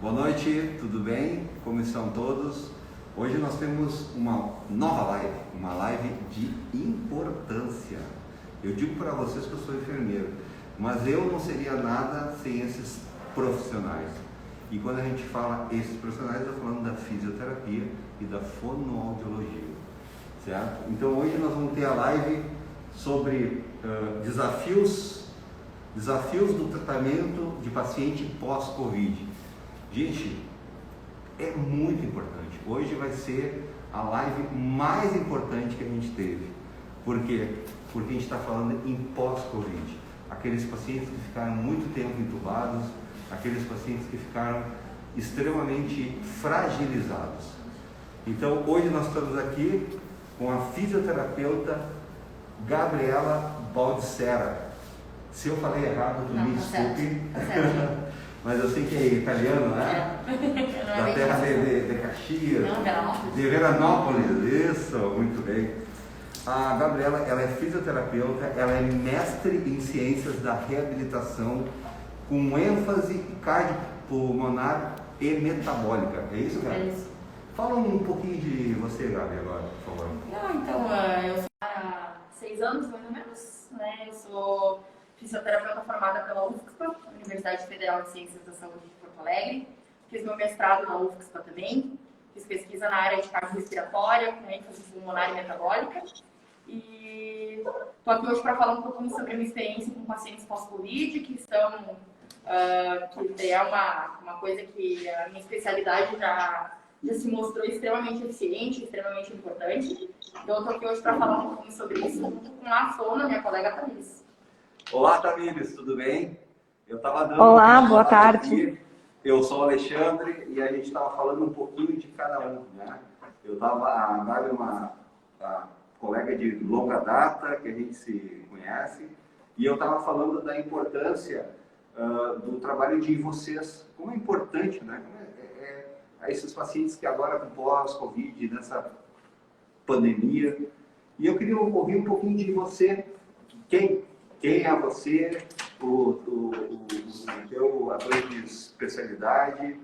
Boa noite, tudo bem? Como estão todos? Hoje nós temos uma nova live, uma live de importância. Eu digo para vocês que eu sou enfermeiro, mas eu não seria nada sem esses profissionais. E quando a gente fala esses profissionais, eu estou falando da fisioterapia e da fonoaudiologia, certo? Então hoje nós vamos ter a live sobre desafios do tratamento de paciente pós-Covid. Gente, é muito importante. Hoje vai ser a live mais importante que a gente teve. Por quê? Porque a gente está falando em pós-Covid. Aqueles pacientes que ficaram muito tempo entubados, aqueles pacientes que ficaram extremamente fragilizados. Então, hoje nós estamos aqui com a fisioterapeuta Gabriela Baldissera. Se eu falei errado, tu me desculpe. Mas eu sei que é italiano, né? Da terra de Caxias. Não, de Veranópolis, isso, muito bem. A Gabriela, ela é fisioterapeuta, ela é mestre em ciências da reabilitação com ênfase cardiopulmonar e metabólica. É isso, Gabi? É isso. Fala um pouquinho de você, Gabi, agora, por favor. Eu sou há 6 anos, mais ou menos, né? Eu sou fisioterapeuta formada pela UFSPA, Universidade Federal de Ciências da Saúde de Porto Alegre. Fiz meu mestrado na UFSPA também. Fiz pesquisa na área de cardiorrespiratória, com ênfase pulmonar e metabólica. E estou aqui hoje para falar um pouquinho sobre a minha experiência com pacientes pós-Covid, que é uma coisa que a minha especialidade já se mostrou extremamente eficiente, extremamente importante. Então, eu estou aqui hoje para falar um pouquinho sobre isso junto com a Fona, minha colega Thaís. Olá, Tamires, tudo bem? Eu estava dando Olá, boa tarde. Aqui. Eu sou o Alexandre e a gente estava falando um pouquinho de cada um, né? A Gabi é uma colega de longa data, que a gente se conhece, e eu estava falando da importância do trabalho de vocês. Como é importante, né? A esses pacientes que agora com pós-Covid, nessa pandemia. E eu queria ouvir um pouquinho de você. Quem é você, a tua especialidade?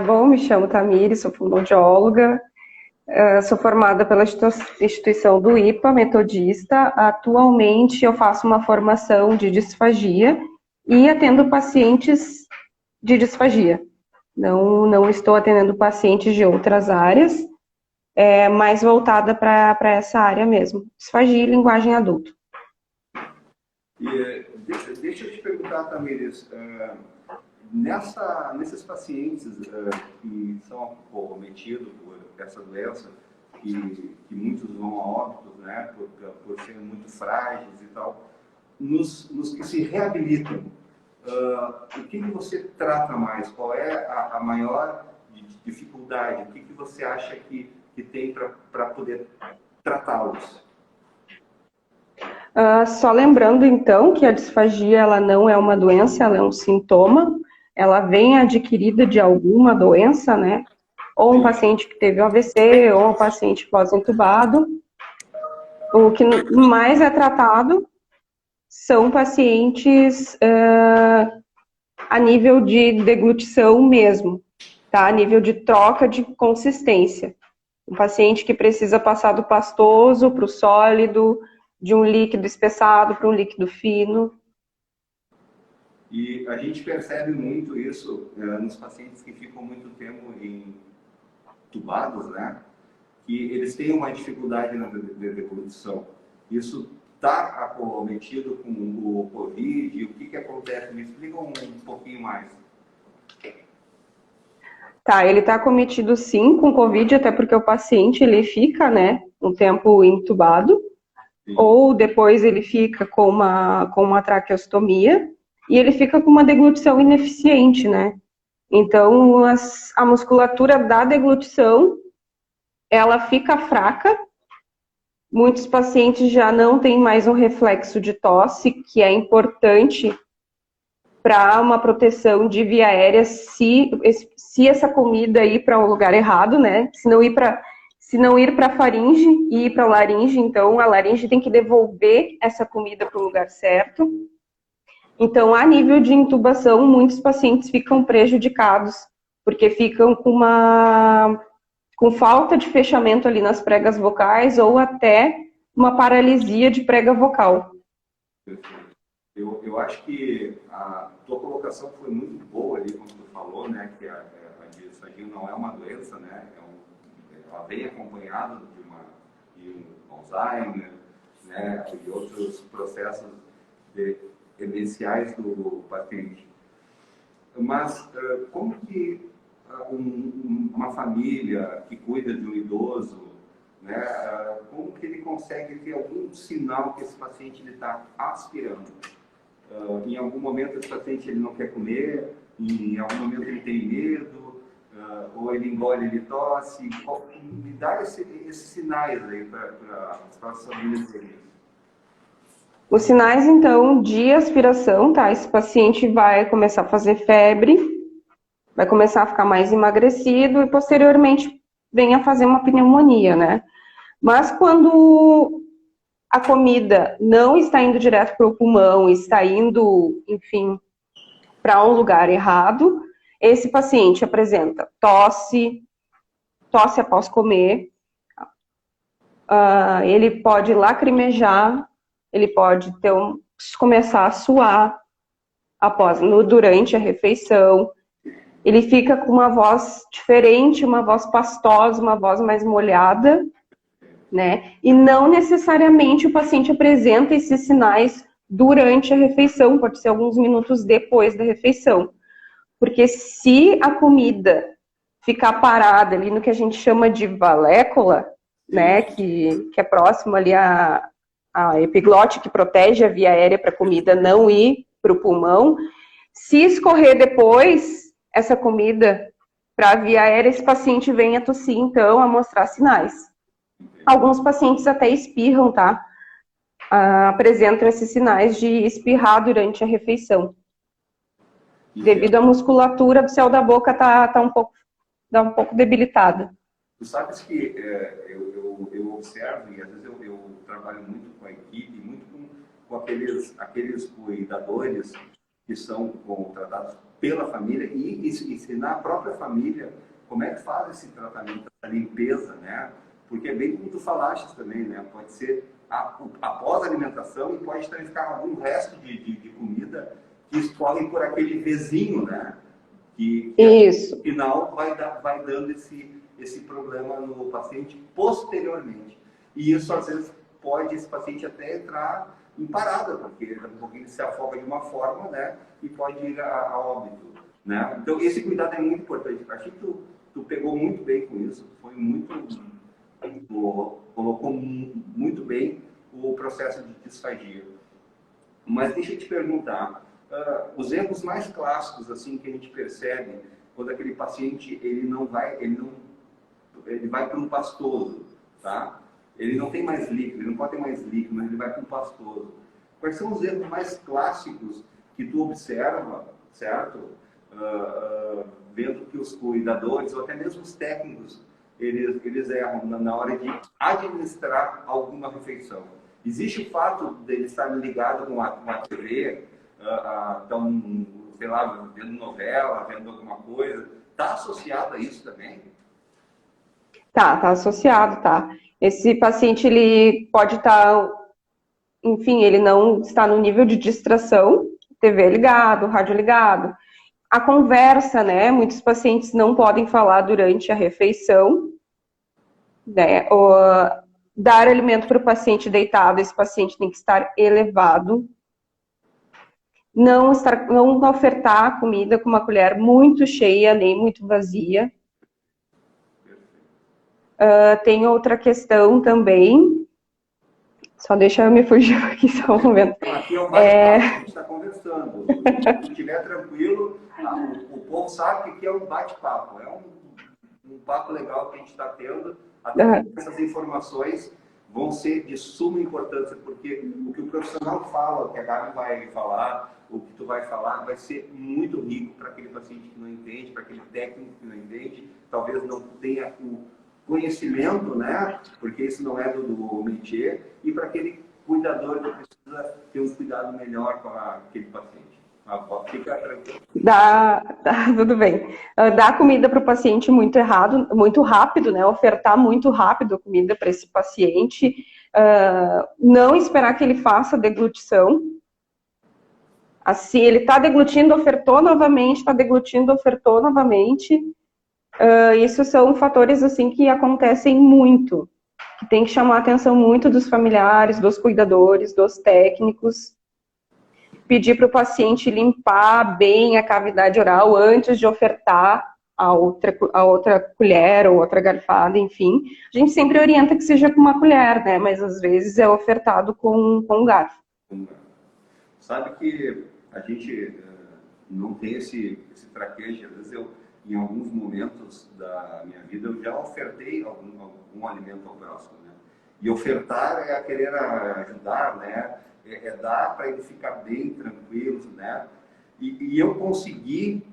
Bom, me chamo Tamires, sou fonoaudióloga, sou formada pela instituição do IPA, metodista. Atualmente eu faço uma formação de disfagia e atendo pacientes de disfagia. Não estou atendendo pacientes de outras áreas, mais voltada para essa área mesmo, disfagia e linguagem adulto. E, deixa eu te perguntar, Tamires, nesses pacientes que são acometidos por essa doença, que muitos vão a óbitos, né, por serem muito frágeis e tal, nos que se reabilitam, o que você trata mais? Qual é a maior dificuldade? O que você acha que tem para poder tratá-los? Só lembrando, então, que a disfagia ela não é uma doença, ela é um sintoma. Ela vem adquirida de alguma doença, né? Ou um paciente que teve um AVC, ou um paciente pós-entubado. O que mais é tratado são pacientes a nível de deglutição mesmo, tá? A nível de troca de consistência. Um paciente que precisa passar do pastoso para o sólido, de um líquido espessado para um líquido fino. E a gente percebe muito isso nos pacientes que ficam muito tempo entubados, né? Que eles têm uma dificuldade na deglutição. Isso está acometido com o Covid? O que acontece? Me explica um pouquinho mais. Tá, ele está acometido sim com Covid, até porque o paciente ele fica, né, um tempo entubado, sim. Ou depois ele fica com uma traqueostomia e ele fica com uma deglutição ineficiente, né? Então a musculatura da deglutição ela fica fraca. Muitos pacientes já não têm mais um reflexo de tosse, que é importante para uma proteção de via aérea se essa comida ir para o lugar errado, né? Se não ir para a faringe e ir para a laringe, então a laringe tem que devolver essa comida para o lugar certo. Então, a nível de intubação, muitos pacientes ficam prejudicados, porque ficam com falta de fechamento ali nas pregas vocais ou até uma paralisia de prega vocal. Perfeito. Eu acho que a tua colocação foi muito boa ali, como tu falou, né, que a disfagia não é uma doença, né, ela vem acompanhada de um Alzheimer, né, e outros processos emergenciais do paciente. Mas como que uma família que cuida de um idoso, né, como que ele consegue ter algum sinal que esse paciente está aspirando? Em algum momento esse paciente ele não quer comer, em algum momento ele tem medo, ou ele engole, ele tosse. Me dá esses sinais aí para as famílias dele. Os sinais, então, de aspiração, tá? Esse paciente vai começar a fazer febre, vai começar a ficar mais emagrecido e, posteriormente, vem a fazer uma pneumonia, né? Mas quando a comida não está indo direto para o pulmão, está indo, enfim, para um lugar errado, esse paciente apresenta tosse após comer, ele pode lacrimejar, ele pode começar a suar durante a refeição, ele fica com uma voz diferente, uma voz pastosa, uma voz mais molhada, né? E não necessariamente o paciente apresenta esses sinais durante a refeição, pode ser alguns minutos depois da refeição. Porque se a comida ficar parada ali no que a gente chama de valécula, né, que é próximo ali a epiglote que protege a via aérea para a comida não ir para o pulmão, se escorrer depois essa comida para a via aérea, esse paciente vem a tossir, então, a mostrar sinais. Alguns pacientes até espirram, tá? Apresentam esses sinais de espirrar durante a refeição. Devido à musculatura do céu da boca tá um pouco debilitada. Tu sabes que eu observo, e às vezes eu trabalho muito com a equipe, muito com aqueles cuidadores que são contratados pela família e ensinar a própria família como é que faz esse tratamento, essa limpeza, né? Porque é bem como tu falaste também, né? Pode ser após a alimentação e pode também ficar algum resto de comida que escorre por aquele vizinho, né? Que Isso. no final vai dando esse problema no paciente posteriormente. E isso, às vezes, pode esse paciente até entrar em parada, porque ele se afoga de uma forma, né? E pode ir a óbito, né? Então, esse cuidado é muito importante. Achei que tu pegou muito bem com isso, foi colocou muito bem o processo de disfagia. Mas deixa eu te perguntar, os erros mais clássicos assim que a gente percebe quando aquele paciente ele vai para um pastoso, tá? Ele não tem mais líquido, ele não pode ter mais líquido, mas ele vai para um pastoso. Quais são os erros mais clássicos que tu observa, certo? Vendo que os cuidadores ou até mesmo os técnicos eles erram na hora de administrar alguma refeição. Existe o fato dele estar ligado com a TV, então, sei lá, vendo novela, vendo alguma coisa, está associado a isso também? Tá associado, tá. Esse paciente, ele pode estar, enfim, ele não está no nível de distração, TV ligado, rádio ligado. A conversa, né, muitos pacientes não podem falar durante a refeição, né, dar alimento para o paciente deitado, esse paciente tem que estar elevado. Não ofertar a comida com uma colher muito cheia, nem muito vazia. Tem outra questão também. Só deixa eu me fugir aqui só um momento. Aqui é um bate-papo, a gente está conversando. Se estiver tranquilo, o povo sabe que aqui é um bate-papo. É um papo legal que a gente está tendo. Até essas informações vão ser de suma importância, porque o que o profissional fala, o que a Gabi vai falar, o que tu vai falar, vai ser muito rico para aquele paciente que não entende, para aquele técnico que não entende, talvez não tenha o conhecimento, né? Porque isso não é do métier, e para aquele cuidador que precisa ter um cuidado melhor com aquele paciente. Fica tranquilo. Tudo bem. Dar comida para o paciente muito errado, muito rápido, né? Ofertar muito rápido a comida para esse paciente. Não esperar que ele faça deglutição. Assim, ele está deglutindo, ofertou novamente, está deglutindo, ofertou novamente. Isso são fatores assim que acontecem muito, que tem que chamar a atenção muito dos familiares, dos cuidadores, dos técnicos. Pedir para o paciente limpar bem a cavidade oral antes de ofertar a outra colher ou outra garfada, enfim. A gente sempre orienta que seja com uma colher, né? Mas às vezes é ofertado com um garfo. Sabe que a gente não tem esse traquejo. Às vezes em alguns momentos da minha vida, eu já ofertei algum alimento ao próximo, né? E ofertar é querer ajudar, né? É dar para ele ficar bem tranquilo, né? E eu consegui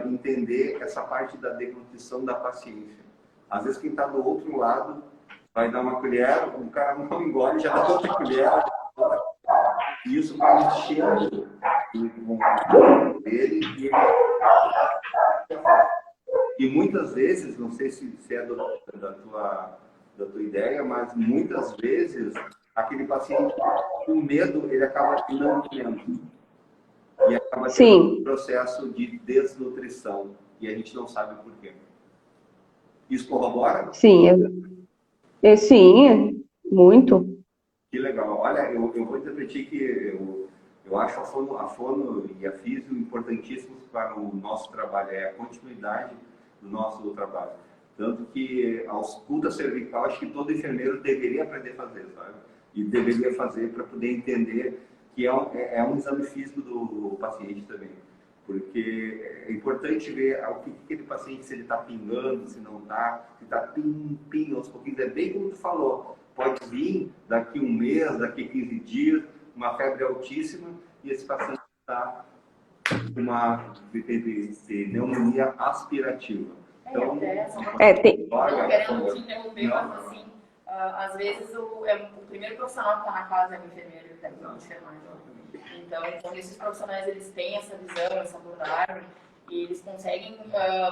entender essa parte da deglutição da paciência. Às vezes quem está do outro lado vai dar uma colher, o cara não engole, já dá outra colher. E isso vai enchendo dele e muitas vezes, não sei se é da tua ideia, mas muitas vezes aquele paciente com medo, ele acaba não comendo. E acaba tendo um processo de desnutrição. E a gente não sabe o porquê. Isso corrobora? Sim, sim, muito. Que legal. Olha, eu vou repetir que eu acho a fono e a físio importantíssimos para o nosso trabalho. É a continuidade do nosso trabalho. Tanto que a ausculta cervical, acho que todo enfermeiro deveria aprender a fazer, sabe? E deveria fazer para poder entender que é um exame físico do paciente também. Porque é importante ver o que aquele paciente, se ele está pingando, se não está, se está ping, aos pouquinhos. É bem como tu falou, pode vir daqui um mês, daqui 15 dias, uma febre altíssima, e esse paciente está com uma pneumonia aspirativa. Então, querendo te interromper, mas assim, às vezes o primeiro profissional que está na casa é o enfermeiro e o técnico de enfermagem. Então, quando esses profissionais eles têm essa visão, essa abordagem, e eles conseguem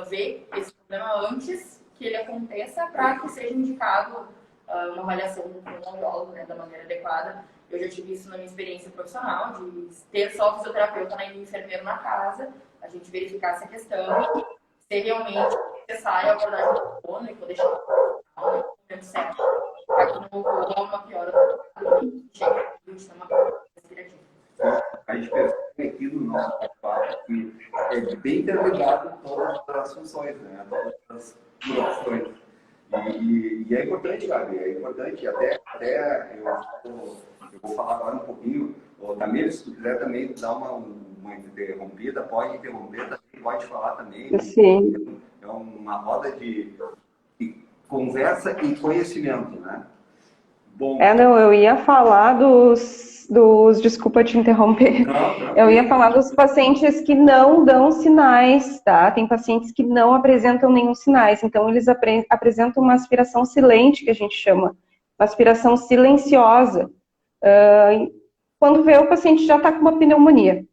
ver esse problema antes que ele aconteça para que seja indicado uma avaliação com um audiólogo, né, da maneira adequada. Eu já tive isso na minha experiência profissional, de ter só o fisioterapeuta e o enfermeiro na casa, a gente verificar essa questão e ser realmente necessária a abordagem do fono e poder chegar no momento certo, para que não ocorra uma piora do chegue do sistema respirativo. A gente percebe aqui no nosso trabalho que é bem interligado todas as funções, né? Todas as profissões. E é importante, Gabi, é importante. Até eu vou falar agora um pouquinho. Tamir, se tu quiser também dar uma interrompida, pode interromper, também, pode falar também. Sim. É uma roda de conversa e conhecimento, né? Bom. Não, eu ia falar desculpa te interromper. Eu ia falar dos pacientes que não dão sinais, tá? Tem pacientes que não apresentam nenhum sinais, então eles apresentam uma aspiração silente, que a gente chama, uma aspiração silenciosa. Quando vê, o paciente já está com uma pneumonia,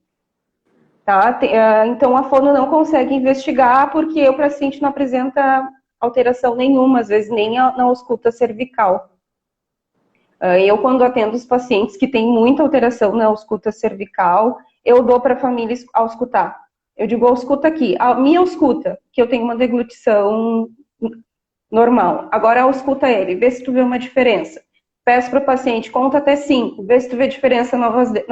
tá? Então a fono não consegue investigar porque o paciente não apresenta alteração nenhuma, às vezes nem na ausculta cervical. Eu, quando atendo os pacientes que têm muita alteração na ausculta cervical, eu dou para a família auscultar. Eu digo, ausculta aqui. A minha ausculta, que eu tenho uma deglutição normal. Agora ausculta ele, vê se tu vê uma diferença. Peço para o paciente, conta até 5, vê se tu vê diferença na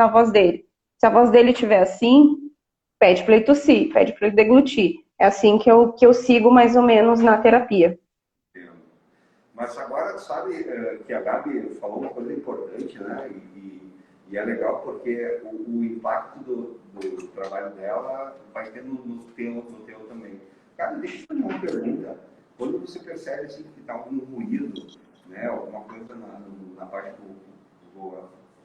voz dele. Se a voz dele estiver assim, pede para ele tossir, pede para ele deglutir. É assim que eu sigo mais ou menos na terapia. Mas agora, sabe que a Gabi falou uma coisa importante, né? E é legal porque o impacto do trabalho dela vai ter no teu também. Gabi, deixa eu te fazer uma pergunta. Quando você percebe assim, que está algum ruído, né? Alguma coisa na parte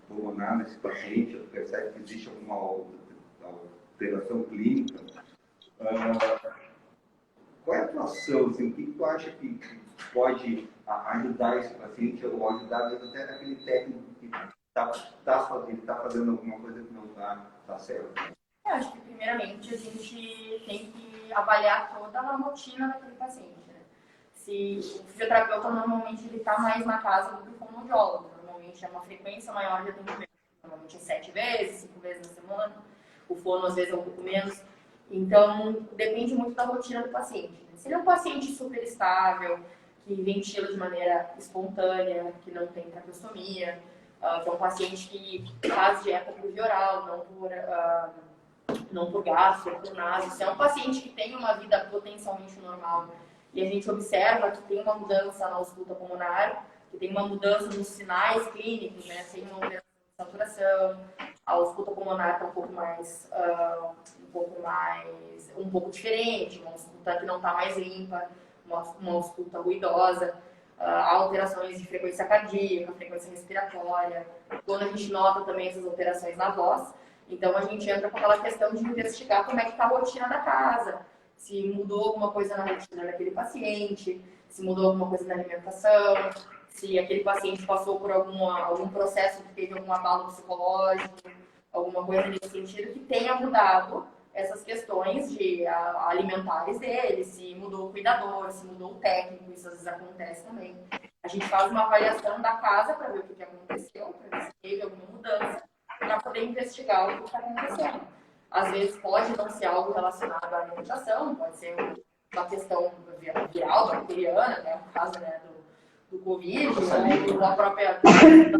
pulmonar nesse paciente, você percebe que existe alguma alteração clínica, qual é a tua ação? Assim, o que tu acha que pode ajudar esse paciente ou ajudar até aquele técnico que está fazendo alguma coisa que não está certo? Eu acho que, primeiramente, a gente tem que avaliar toda a rotina daquele paciente, né? Se o fisioterapeuta, normalmente, ele está mais na casa do que o fonoaudiólogo. Normalmente, é uma frequência maior de atendimento. Normalmente, é 7 vezes, 5 vezes na semana. O fono, às vezes, é um pouco menos. Então, depende muito da rotina do paciente. Se ele é um paciente super estável, que ventila de maneira espontânea, que não tem traqueostomia, que é um paciente que faz dieta por via oral, não por gastro, por naso. Se é um paciente que tem uma vida potencialmente normal e a gente observa que tem uma mudança na ausculta pulmonar, que tem uma mudança nos sinais clínicos, né? Tem uma alteração de saturação, a ausculta pulmonar está um pouco diferente, uma ausculta que não está mais limpa, uma ausculta ruidosa, há alterações de frequência cardíaca, frequência respiratória. Quando a gente nota também essas alterações na voz, então a gente entra com aquela questão de investigar como é que está a rotina da casa, se mudou alguma coisa na rotina daquele paciente, se mudou alguma coisa na alimentação, se aquele paciente passou por algum processo que teve algum abalo psicológico, alguma coisa nesse sentido que tenha mudado essas questões alimentares dele, se mudou o cuidador, se mudou o técnico, isso às vezes acontece também. A gente faz uma avaliação da casa para ver o que aconteceu, para ver se teve alguma mudança, para poder investigar o que está acontecendo. Às vezes pode não ser algo relacionado à alimentação, pode ser uma questão viral, bacteriana, né, no caso, né, do Covid, ou a própria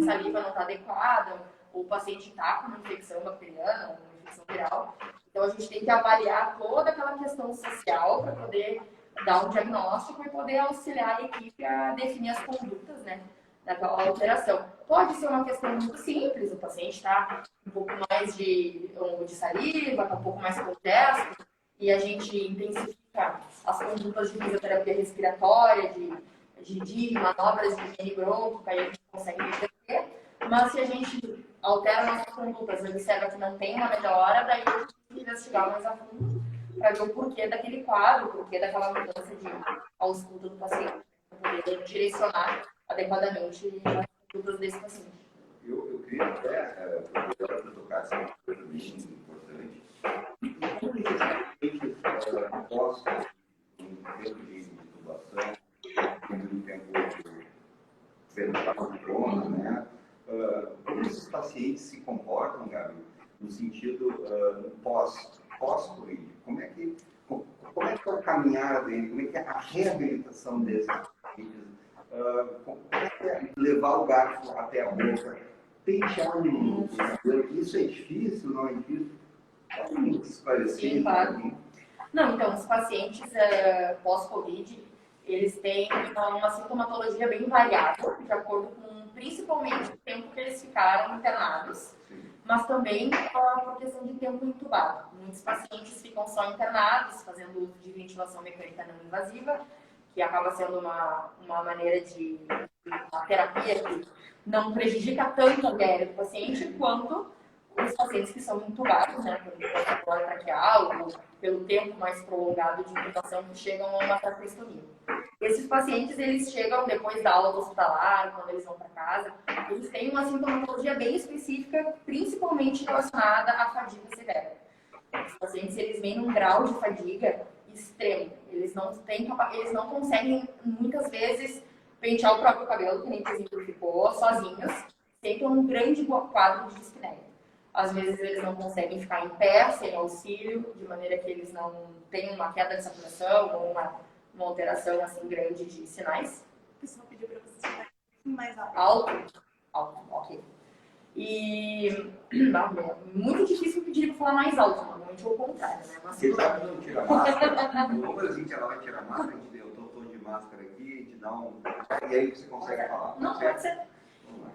saliva não está adequada, ou o paciente está com uma infecção bacteriana, ou uma infecção viral. Então, a gente tem que avaliar toda aquela questão social para poder dar um diagnóstico e poder auxiliar a equipe a definir as condutas, né, daquela alteração. Pode ser uma questão muito simples, o paciente está um pouco mais de saliva, está um pouco mais protesto, e a gente intensifica as condutas de fisioterapia respiratória, de manobras de higiene brônquica, aí a gente consegue reverter. Mas se a gente altera nossas condutas e observa que não tem uma melhora, daí a gente tem que investigar mais a fundo para ver o porquê daquele quadro, o porquê daquela mudança de ausculta do paciente, para poder direcionar adequadamente as condutas desse paciente. Eu queria até tocar essa coisa bem importante. Após um tempo de intubação, um tempo ventral de crono, né? Como esses pacientes se comportam, Gabi, no sentido pós-Covid? Como é que é o caminhar dele? Como é que é a reabilitação desses pacientes? Como é que é levar o garfo até a boca? Pentear um isso é difícil, não é difícil? Pode esclarecer? Sim, claro. Não, então, os pacientes pós-Covid, eles têm uma sintomatologia bem variável, de acordo com, principalmente, o tempo que eles ficaram internados, mas também por questão de tempo intubado. Muitos pacientes ficam só internados, fazendo uso de ventilação mecânica não invasiva, que acaba sendo uma maneira de uma terapia que não prejudica tanto a diária do paciente, quanto os pacientes que são intubados, né, pelo protocolo traqueal, ou pelo tempo mais prolongado de intubação, que chegam a uma traqueostomia. Esses pacientes, eles chegam depois da aula hospitalar, quando eles vão para casa, eles têm uma sintomatologia bem específica, principalmente relacionada à fadiga severa. Os pacientes, eles vêm num grau de fadiga extremo. Eles não conseguem, muitas vezes, pentear o próprio cabelo, que nem exemplificou, sozinhos, sem ter um grande quadro de dispneia. Às vezes eles não conseguem ficar em pé, sem auxílio, de maneira que eles não tenham uma queda de saturação ou uma alteração assim grande de sinais. O pessoal pediu para vocês falarem mais alto. Alto, ok. E muito difícil pedir para falar mais alto, normalmente é o contrário, né? Mas Você sabe não tira máscara? No Brasil que ela vai tirar máscara, a gente deu, eu tô de máscara aqui, te dá um... E aí você consegue falar. Não, pode ser.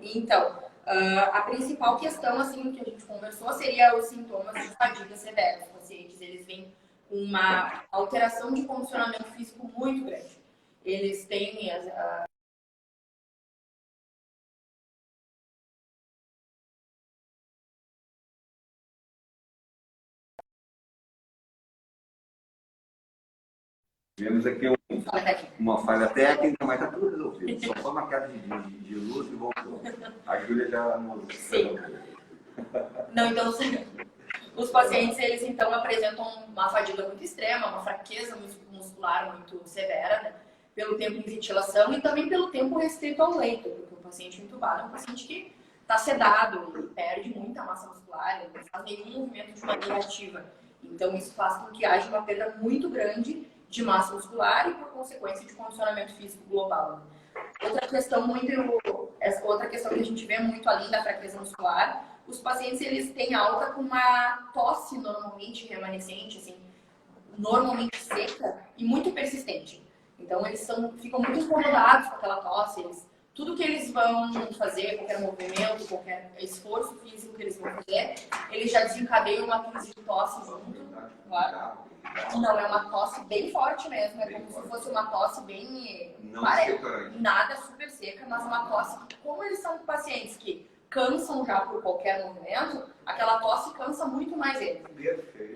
Então, a principal questão, assim, que a gente conversou seria os sintomas de fadiga severa. Os pacientes, eles vêm com uma alteração de condicionamento físico muito grande. Eles têm Tivemos aqui uma falha técnica, mas está tudo resolvido. Só foi uma queda de luz e voltou. A Júlia já nos... Sim. Não, então, os pacientes, eles então apresentam uma fadiga muito extrema, uma fraqueza muscular muito severa, né? Pelo tempo em ventilação e também pelo tempo restrito ao leito, porque o paciente intubado é um paciente que está sedado, ele perde muita massa muscular, ele não faz nenhum movimento de maneira ativa. Então, isso faz com que haja uma perda muito grande de massa muscular e, por consequência, de condicionamento físico global. Outra questão que a gente vê muito além da fraqueza muscular, os pacientes eles têm alta com uma tosse normalmente remanescente, assim, normalmente seca e muito persistente. Então eles ficam muito incomodados com aquela tosse, tudo que eles vão fazer, qualquer movimento, qualquer esforço físico que eles vão fazer, eles já desencadeiam uma crise de tosse junto, claro. Não, é uma tosse bem forte mesmo, é como se fosse uma tosse bem... nada super seca, mas uma tosse que, como eles são pacientes que cansam já por qualquer movimento, aquela tosse cansa muito mais eles.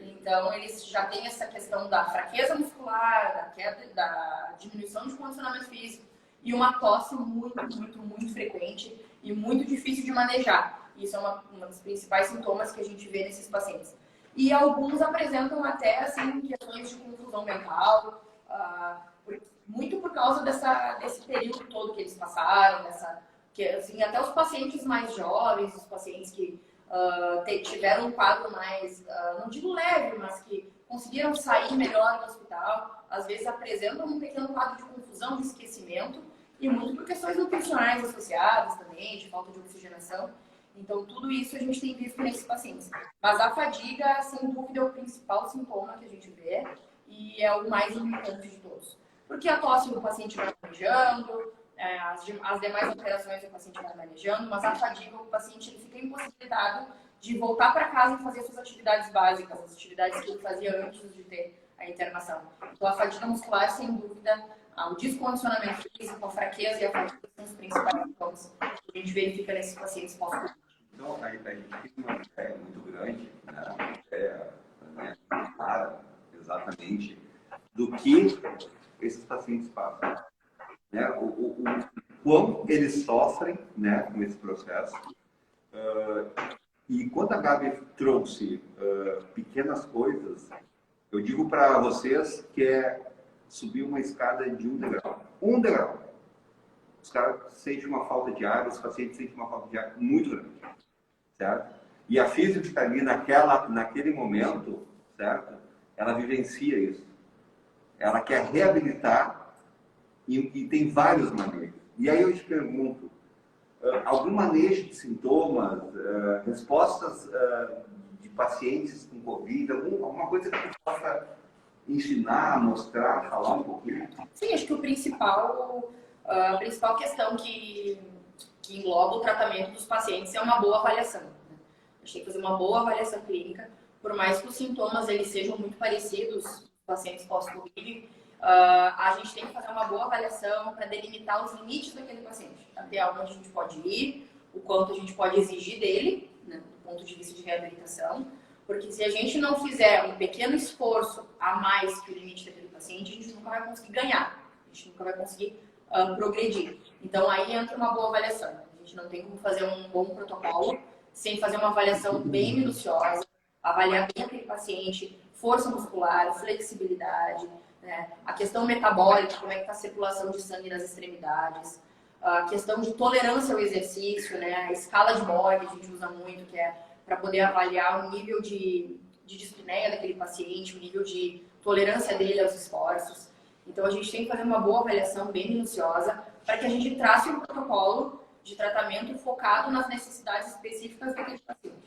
Então, eles já têm essa questão da fraqueza muscular, da queda, da diminuição de condicionamento físico e uma tosse muito frequente e muito difícil de manejar. Isso é um dos principais sintomas que a gente vê nesses pacientes. E alguns apresentam até assim, questões de confusão mental, muito por causa desse período todo que eles passaram, assim, até os pacientes mais jovens, os pacientes que tiveram um quadro mais, não digo leve, mas que conseguiram sair melhor do hospital, às vezes apresentam um pequeno quadro de confusão, de esquecimento, e muito por questões nutricionais associadas também, de falta de oxigenação. Então, tudo isso a gente tem visto nesses pacientes. Mas a fadiga, sem dúvida, é o principal sintoma que a gente vê e é o mais importante de todos. Porque a tosse o paciente vai manejando, as demais alterações o paciente vai manejando, mas a fadiga, o paciente ele fica impossibilitado de voltar para casa e fazer suas atividades básicas, as atividades que ele fazia antes de ter a internação. Então, a fadiga muscular, sem dúvida, o descondicionamento físico, a fraqueza e a fadiga são os principais sintomas que a gente verifica nesses pacientes pós-Covid. Então, a gente tem uma ideia muito grande, né? Uma ideia, né, clara, exatamente, do que esses pacientes passam. Né? O quão eles sofrem, né, com esse processo. E quando a Gabi trouxe pequenas coisas, eu digo para vocês que é subir uma escada de 1 degrau. 1 degrau. Os caras sentem uma falta de ar, os pacientes sentem uma falta de ar muito grande. Certo? E a física ali naquele momento, certo? Ela vivencia isso. Ela quer reabilitar e tem vários manejos. E aí eu te pergunto, algum manejo de sintomas, respostas de pacientes com Covid, alguma coisa que você possa ensinar, mostrar, falar um pouquinho? Sim, acho que a principal questão que engloba o tratamento dos pacientes é uma boa avaliação. Né? A gente tem que fazer uma boa avaliação clínica, por mais que os sintomas eles sejam muito parecidos nos pacientes pós-Covid, a gente tem que fazer uma boa avaliação para delimitar os limites daquele paciente, até onde a gente pode ir, o quanto a gente pode exigir dele, né, do ponto de vista de reabilitação, porque se a gente não fizer um pequeno esforço a mais que o limite daquele paciente, a gente nunca vai conseguir ganhar, a gente nunca vai conseguir progredir. Então, aí entra uma boa avaliação. A gente não tem como fazer um bom protocolo sem fazer uma avaliação bem minuciosa, avaliar bem aquele paciente, força muscular, flexibilidade, né? A questão metabólica, como é que está a circulação de sangue nas extremidades, a questão de tolerância ao exercício, né? A escala de Borg que a gente usa muito, que é para poder avaliar o nível de dispneia daquele paciente, o nível de tolerância dele aos esforços. Então, a gente tem que fazer uma boa avaliação bem minuciosa para que a gente trace um protocolo de tratamento focado nas necessidades específicas daquele paciente.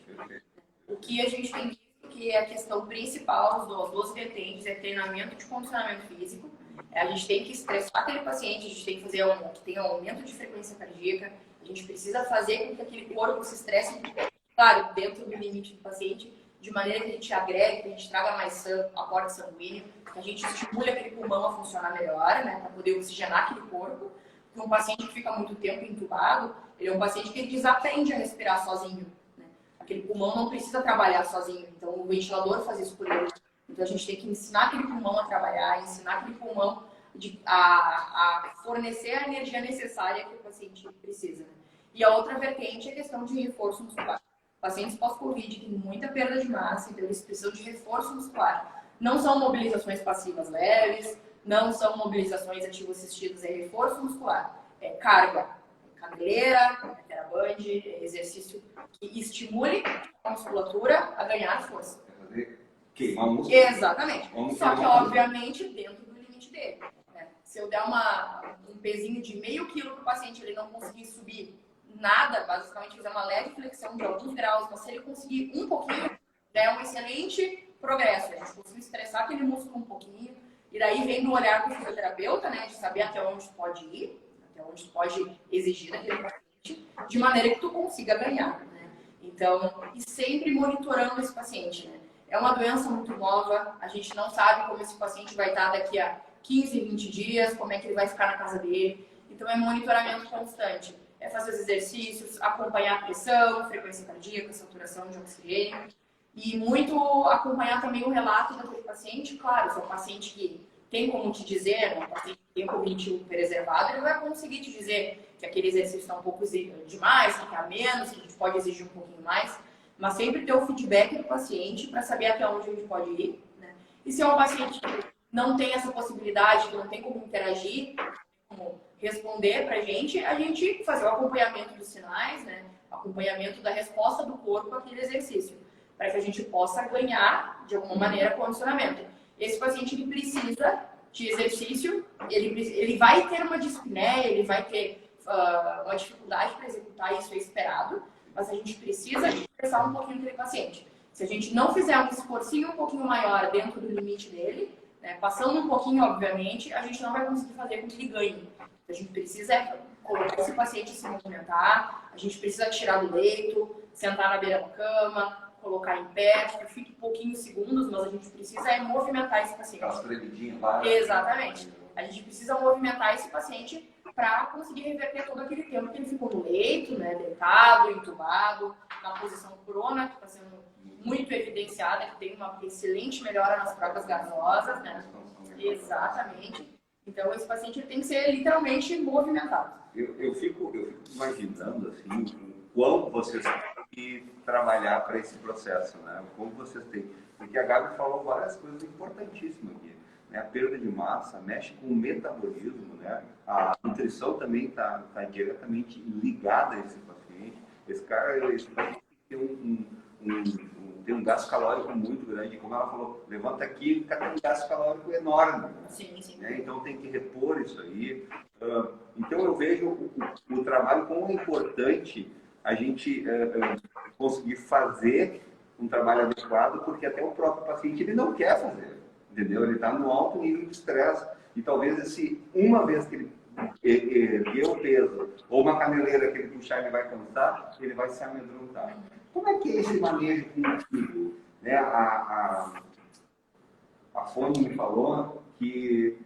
O que a gente tem visto que é a questão principal das duas vertentes é treinamento de condicionamento físico. A gente tem que estressar aquele paciente, a gente tem que fazer que tenha um aumento de frequência cardíaca, a gente precisa fazer com que aquele corpo se estresse, claro, dentro do limite do paciente, de maneira que a gente agregue, que a gente traga mais aporte sanguíneo, que a gente estimule aquele pulmão a funcionar melhor, né, para poder oxigenar aquele corpo. Porque um paciente que fica muito tempo entubado, ele é um paciente que desaprende a respirar sozinho. Né? Aquele pulmão não precisa trabalhar sozinho, então o ventilador faz isso por ele. Então a gente tem que ensinar aquele pulmão a trabalhar, ensinar aquele pulmão a fornecer a energia necessária que o paciente precisa. Né? E a outra vertente é a questão de reforço muscular. Pacientes pós-Covid têm muita perda de massa, então eles precisam de reforço muscular. Não são mobilizações passivas leves, não são mobilizações ativo-assistidas, é reforço muscular. É carga, caneleira, teraband, exercício que estimule a musculatura a ganhar força. Queimar o músculo. Exatamente. Só que, obviamente, dentro do limite dele. Né? Se eu der um pezinho de meio quilo para o paciente, ele não conseguir subir nada, basicamente fizer uma leve flexão de alguns graus, mas se ele conseguir um pouquinho, já é um excelente progresso. A gente conseguiu estressar aquele músculo um pouquinho, e daí vem do olhar do fisioterapeuta, né, de saber até onde pode ir, até onde pode exigir daquele paciente, de maneira que tu consiga ganhar. Né? Então, e sempre monitorando esse paciente. Né? É uma doença muito nova, a gente não sabe como esse paciente vai estar daqui a 15, 20 dias, como é que ele vai ficar na casa dele. Então, é monitoramento constante. É fazer os exercícios, acompanhar a pressão, frequência cardíaca, saturação de oxigênio. E muito acompanhar também o relato daquele paciente. Claro, se é um paciente que tem como te dizer, um paciente que tem cognitivo preservado, ele vai conseguir te dizer que aquele exercício está um pouco demais, que está menos, que a gente pode exigir um pouquinho mais. Mas sempre ter o feedback do paciente para saber até onde a gente pode ir. Né? E se é um paciente que não tem essa possibilidade, que não tem como interagir, como responder para a gente fazer o acompanhamento dos sinais, né? Acompanhamento da resposta do corpo àquele exercício, para que a gente possa ganhar, de alguma maneira, condicionamento. Esse paciente ele precisa de exercício, ele vai ter uma dispneia, ele vai ter uma dificuldade para executar, isso é esperado, mas a gente precisa expressar um pouquinho aquele paciente. Se a gente não fizer um esforcinho um pouquinho maior dentro do limite dele, né, passando um pouquinho, obviamente, a gente não vai conseguir fazer com que ele ganhe. A gente precisa colocar esse paciente a se movimentar, a gente precisa tirar do leito, sentar na beira da cama, colocar em pé, que fique pouquinhos segundos, mas a gente precisa movimentar esse paciente. Aquelas tremidinhas lá. Exatamente. A gente precisa movimentar esse paciente para conseguir reverter todo aquele tempo que ele ficou no leito, né, deitado, entubado, na posição prona, que está sendo muito evidenciada, que tem uma excelente melhora nas trocas gasosas, né? Exatamente. Então, esse paciente tem que ser literalmente movimentado. Eu fico imaginando, assim, o quão vocês têm que trabalhar para esse processo, né? Como vocês têm. Porque a Gabi falou várias coisas importantíssimas aqui. Né? A perda de massa mexe com o metabolismo, né? A nutrição também está diretamente ligada a esse paciente. Esse paciente tem um gasto calórico muito grande. Como ela falou, levanta aqui, fica com um gasto calórico enorme. Né? Sim, sim. Né? Então tem que repor isso aí. Então eu vejo o trabalho como é importante a gente conseguir fazer um trabalho adequado, porque até o próprio paciente ele não quer fazer, entendeu? Ele está no alto nível de estresse e talvez uma vez que ele erguer o peso ou uma caneleira que ele puxar ele vai cansar, ele vai se amedrontar. Como é que é esse manejo contigo? Né? A Fone me falou que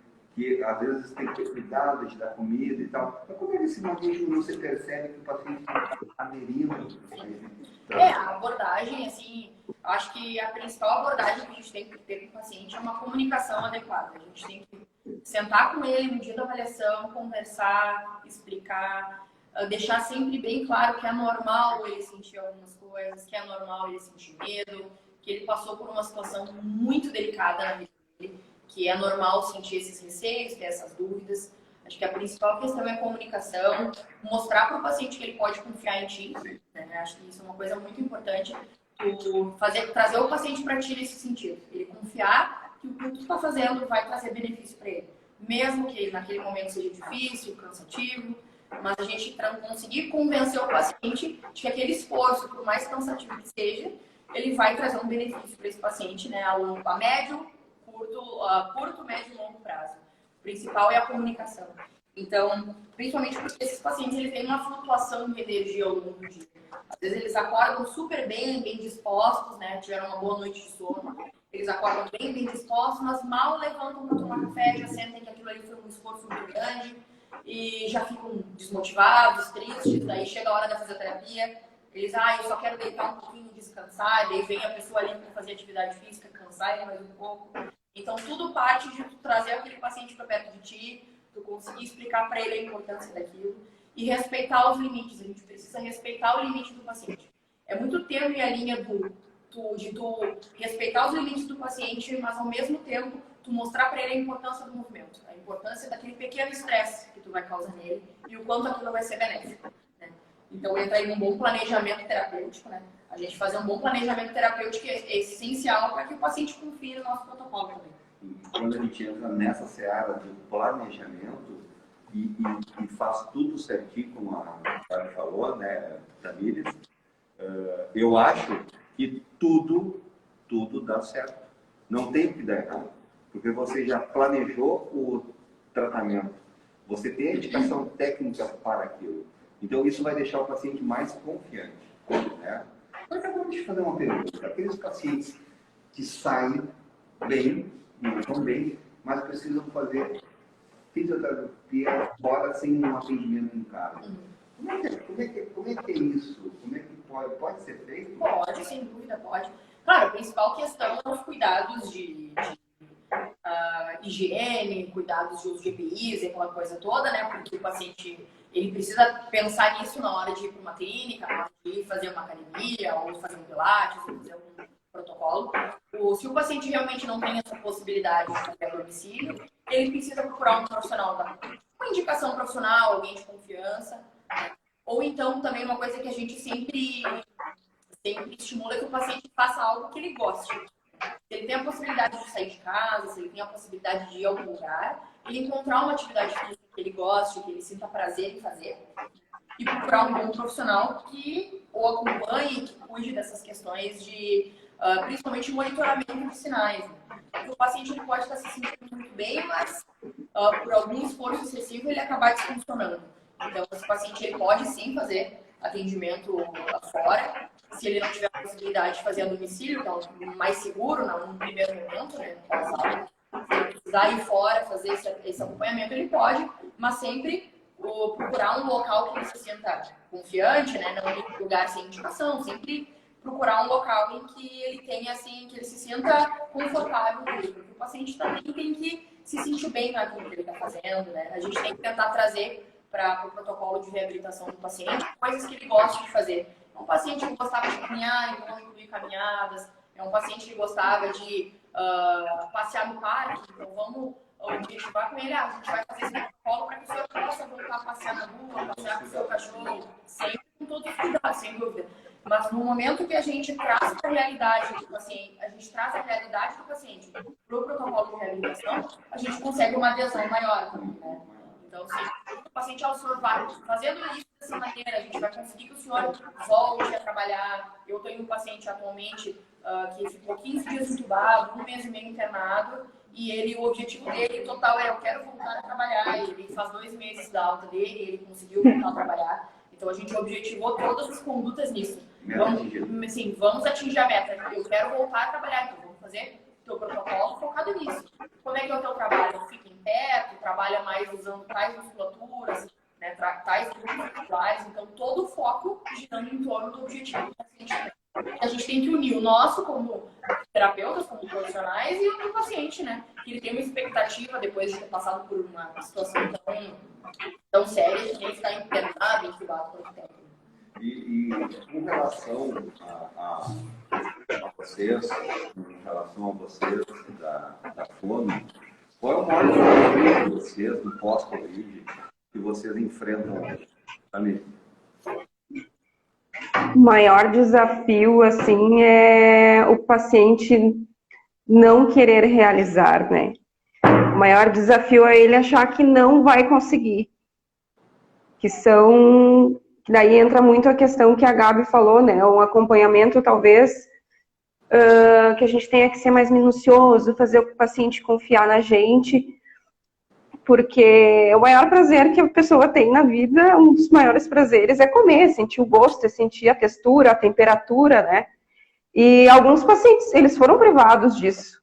às vezes tem que ter cuidado de dar comida e tal. Mas como é que esse manejo você percebe que o paciente está aderindo? A abordagem, assim, eu acho que a principal abordagem que a gente tem que ter com o paciente é uma comunicação adequada. A gente tem que sentar com ele no dia da avaliação, conversar, explicar, deixar sempre bem claro que é normal ele sentir algumas coisas, que é normal ele sentir medo, que ele passou por uma situação muito delicada na vida dele, que é normal sentir esses receios, ter essas dúvidas. Acho que a principal questão é a comunicação, mostrar para o paciente que ele pode confiar em ti. Né? Acho que isso é uma coisa muito importante, trazer o paciente para ti nesse sentido. Ele confiar que o que tu está fazendo vai trazer benefício para ele. Mesmo que naquele momento seja difícil, cansativo, mas a gente conseguir convencer o paciente de que aquele esforço, por mais cansativo que seja, ele vai trazer um benefício para esse paciente, né, a médio, curto, médio e longo prazo. O principal é a comunicação. Então, principalmente porque esses pacientes eles têm uma flutuação de energia ao longo do dia. Às vezes eles acordam super bem dispostos, né, tiveram uma boa noite de sono. Eles acordam bem dispostos, mas mal levantam para tomar café, já sentem que aquilo ali foi um esforço muito grande e já ficam desmotivados, tristes. Daí chega a hora da fisioterapia, eles, eu só quero deitar um pouquinho, descansar. Daí vem a pessoa ali para fazer atividade física, cansar ele mais um pouco. Então tudo parte de tu trazer aquele paciente para perto de ti, tu conseguir explicar para ele a importância daquilo e respeitar os limites. A gente precisa respeitar o limite do paciente. É muito tênue a linha de tu respeitar os limites do paciente, mas ao mesmo tempo tu mostrar para ele a importância do movimento, a importância daquele pequeno estresse que tu vai causar nele e o quanto aquilo vai ser benéfico, né? Então entra aí um bom planejamento terapêutico, né? A gente fazer um bom planejamento terapêutico é essencial para que o paciente confie no nosso protocolo também. Quando a gente entra nessa seara de planejamento e faz tudo certinho, como a Sara falou, né, Tamires, eu acho que tudo dá certo. Não tem que dar errado, porque você já planejou o tratamento, você tem a indicação técnica para aquilo. Então isso vai deixar o paciente mais confiante, né? Agora vamos te fazer uma pergunta. Aqueles pacientes que saem bem, não estão bem, mas precisam fazer fisioterapia fora sem um atendimento em casa. Como é que é isso? Como é que pode ser feito? Pode, sem dúvida, pode. Claro, a principal questão é os cuidados de higiene, cuidados de uso de EPIs, aquela coisa toda, né? Porque o paciente ele precisa pensar nisso na hora de ir para uma clínica, na hora de ir fazer uma academia, ou fazer um pilates, ou fazer algum protocolo. Se o paciente realmente não tem essa possibilidade de fazer a domicílio, ele precisa procurar um profissional, uma indicação profissional, alguém de confiança. Ou então, também uma coisa que a gente sempre estimula é que o paciente faça algo que ele goste. Se ele tem a possibilidade de sair de casa, se ele tem a possibilidade de ir a algum lugar, ele encontrar uma atividade física que ele goste, que ele sinta prazer em fazer, e procurar um bom profissional que o acompanhe, que cuide dessas questões de, principalmente, monitoramento de sinais. Né? Porque o paciente ele pode estar se sentindo muito bem, mas por algum esforço excessivo ele acabar desfuncionando. Então, esse paciente ele pode sim fazer atendimento lá fora, se ele não tiver a possibilidade de fazer a domicílio, que é o mais seguro num primeiro momento, né? Se ele precisar ir fora, fazer esse acompanhamento, ele pode, mas sempre procurar um local que ele se sinta confiante, né? Não ir em lugar sem indicação, sempre procurar um local em que ele tenha, assim, que ele se sinta confortável, porque o paciente também tem que se sentir bem naquilo que ele está fazendo, né? A gente tem que tentar trazer para o protocolo de reabilitação do paciente coisas que ele gosta de fazer. É um paciente que gostava de caminhar, então vamos incluir caminhadas. É um paciente que gostava de passear no parque, então vamos objetivar com ele. A gente vai fazer esse protocolo para que o senhor possa voltar a passear na rua, passear com o seu cachorro, sempre com todos os cuidados, sem dúvida. Mas no momento que a gente traz a realidade do paciente, a gente traz a realidade do paciente para o protocolo de reabilitação, a gente consegue uma adesão maior também, né? Então, se o paciente, o senhor vai fazendo isso dessa maneira, a gente vai conseguir que o senhor volte a trabalhar. Eu tenho um paciente atualmente que ficou 15 dias entubado, 1 mês e meio internado, e o objetivo dele total é: eu quero voltar a trabalhar. Ele faz 2 meses da alta dele, ele conseguiu voltar a trabalhar. Então, a gente objetivou todas as condutas nisso. Vamos atingir a meta. Eu quero voltar a trabalhar, então vamos fazer teu protocolo focado nisso. Como é que é o teu trabalho? Fica em pé, tu trabalha mais usando tais musculaturas, né, tais grupos musculares, então todo o foco girando em torno do objetivo do paciente. A gente tem que unir o nosso como terapeutas, como profissionais, e o do paciente, né? Que ele tem uma expectativa depois de ter passado por uma situação tão séria, de nem ficar internado, incubado por um tempo. E com relação a vocês, em relação a vocês da fome, qual é o maior desafio de vocês no pós-Covid que vocês enfrentam hoje? Tamires? O maior desafio, assim, é o paciente não querer realizar, né? O maior desafio é ele achar que não vai conseguir. Daí entra muito a questão que a Gabi falou, né? Um acompanhamento, talvez, que a gente tenha que ser mais minucioso, fazer o paciente confiar na gente, porque o maior prazer que a pessoa tem na vida, um dos maiores prazeres é comer, sentir o gosto, é sentir a textura, a temperatura, né? E alguns pacientes, eles foram privados disso,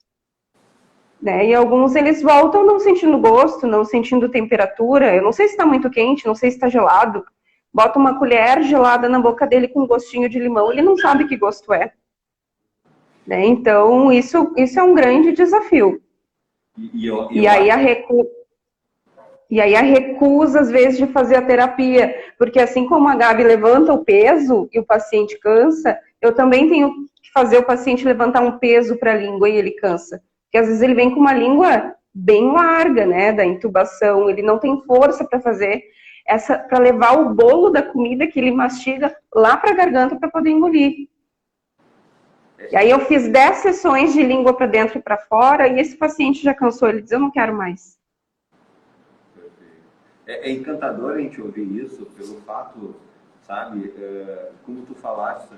né? E alguns, eles voltam não sentindo gosto, não sentindo temperatura. Eu não sei se está muito quente, não sei se está gelado. Bota uma colher gelada na boca dele com um gostinho de limão, ele não sabe que gosto é. Né? Então, isso é um grande desafio. E aí a recusa, às vezes, de fazer a terapia. Porque assim como a Gabi levanta o peso e o paciente cansa, eu também tenho que fazer o paciente levantar um peso para a língua e ele cansa. Porque às vezes ele vem com uma língua bem larga, né, da intubação, ele não tem força para fazer para levar o bolo da comida que ele mastiga lá para a garganta para poder engolir. E aí eu fiz 10 sessões de língua para dentro e para fora e esse paciente já cansou, ele diz, eu não quero mais. É encantador a gente ouvir isso pelo fato, sabe, como tu falaste,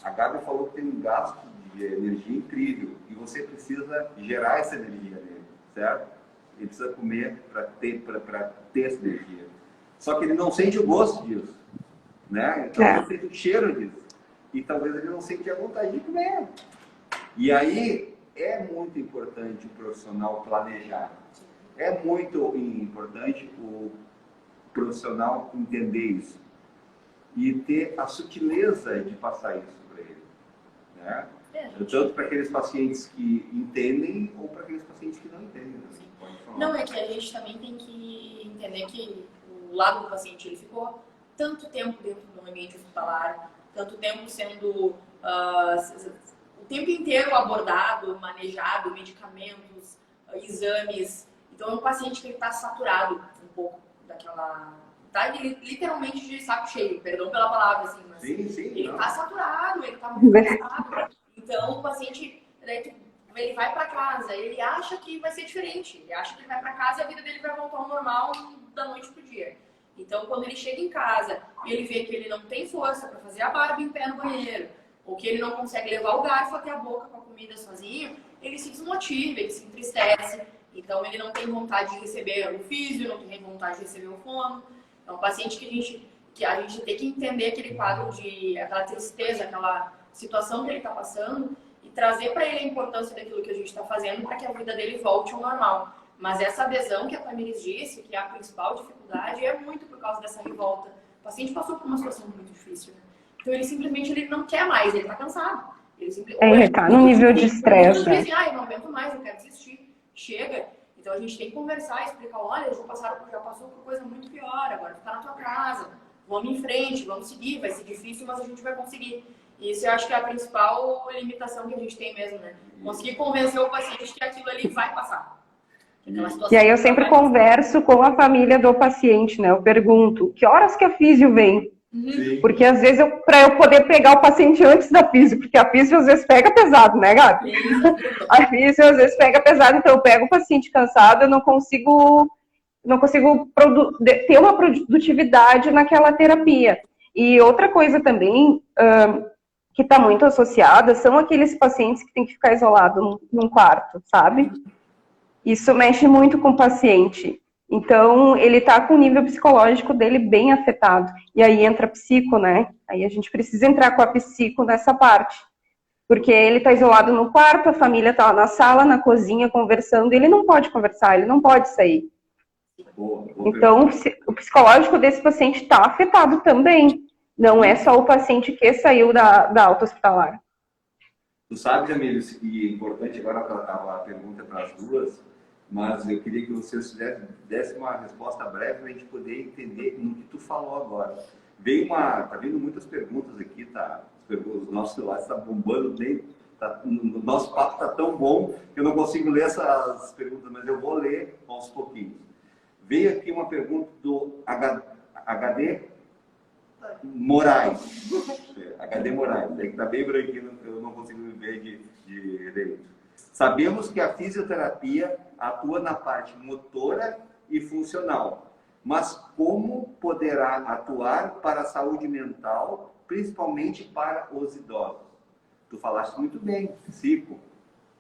a Gabi falou que tem um gasto de energia incrível e você precisa gerar essa energia nele, certo? Ele precisa comer para ter essa energia. Só que ele não sente o gosto disso, né? Então ele não sente o cheiro disso. E talvez ele não sente a vontade de comer. E aí é muito importante o profissional planejar. É muito importante o profissional entender isso. E ter a sutileza de passar isso para ele, né? Tanto para aqueles pacientes que entendem ou para aqueles pacientes que não entendem. Não, é que a gente também tem que entender que o lado do paciente ele ficou tanto tempo dentro do ambiente hospitalar, tanto tempo sendo o tempo inteiro abordado, manejado, medicamentos, exames. Então é um paciente que está saturado um pouco daquela... Tá literalmente de saco cheio, perdão pela palavra, assim, mas sim, ele não. está saturado, ele está muito cansado. Então o paciente, ele vai para casa, ele acha que vai ser diferente, ele acha que ele vai para casa e a vida dele vai voltar ao normal da noite pro dia. Então quando ele chega em casa e ele vê que ele não tem força para fazer a barba em pé no banheiro, ou que ele não consegue levar o garfo até a boca com a comida sozinho, ele se desmotiva, ele se entristece. Então ele não tem vontade de receber o físio, não tem vontade de receber o fono. É um paciente que a gente tem que entender aquele quadro de aquela tristeza, aquela situação que ele está passando e trazer para ele a importância daquilo que a gente está fazendo para que a vida dele volte ao normal. Mas essa adesão que a Tamires disse, que é a principal dificuldade, é muito por causa dessa revolta. O paciente passou por uma situação muito difícil, né? Então ele simplesmente ele não quer mais, ele está cansado. Ele está no nível de estresse. Ele diz, eu não aguento mais, eu quero desistir. Chega. Então a gente tem que conversar, explicar, olha, já passou por coisa muito pior, agora tu tá na tua casa, vamos em frente, vamos seguir, vai ser difícil, mas a gente vai conseguir. E isso eu acho que é a principal limitação que a gente tem mesmo, né? Conseguir convencer o paciente que aquilo ali vai passar. E aí eu sempre converso com a família do paciente, né? Eu pergunto, que horas que a físio vem? Sim. Porque às vezes, para eu poder pegar o paciente antes da físio, porque a físio às vezes pega pesado, né, Gabi? A físio às vezes pega pesado, então eu pego o paciente cansado, eu não consigo ter uma produtividade naquela terapia. E outra coisa também, que está muito associada, são aqueles pacientes que têm que ficar isolados num quarto, sabe? Isso mexe muito com o paciente. Então, ele está com o nível psicológico dele bem afetado. E aí entra a psico, né? Aí a gente precisa entrar com a psico nessa parte. Porque ele está isolado no quarto, a família está na sala, na cozinha, conversando, e ele não pode conversar, ele não pode sair. Então, o psicológico desse paciente está afetado também. Não é só o paciente que saiu da alta hospitalar. Tu sabe, Jamílio, e é importante agora a pergunta para as duas, mas eu queria que vocês dessem uma resposta breve para a gente poder entender no que tu falou agora. Tá vindo muitas perguntas aqui, tá? Os nossos celulares estão bombando bem. O nosso papo está tão bom que eu não consigo ler essas perguntas, mas eu vou ler aos pouquinhos. Veio aqui uma pergunta do HD Moraes. HD Moraes, é que está bem branquinho, eu não consigo ver de direito. Sabemos que a fisioterapia atua na parte motora e funcional, mas como poderá atuar para a saúde mental, principalmente para os idosos? Tu falaste muito bem, psico.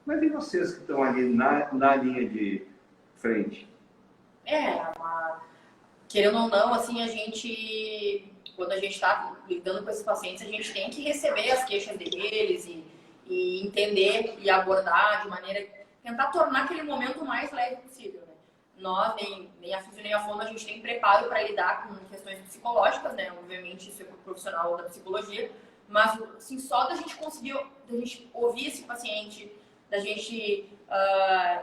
Mas e vocês que estão ali na linha de frente? Querendo ou não, assim, quando a gente está lidando com esses pacientes, a gente tem que receber as queixas deles e entender e abordar de maneira, tentar tornar aquele momento o mais leve possível, né? Nós, nem a físio nem a fono, a gente tem preparo para lidar com questões psicológicas, né? Obviamente, isso é para o profissional da psicologia, mas assim, só da gente conseguir, da gente ouvir esse paciente, da gente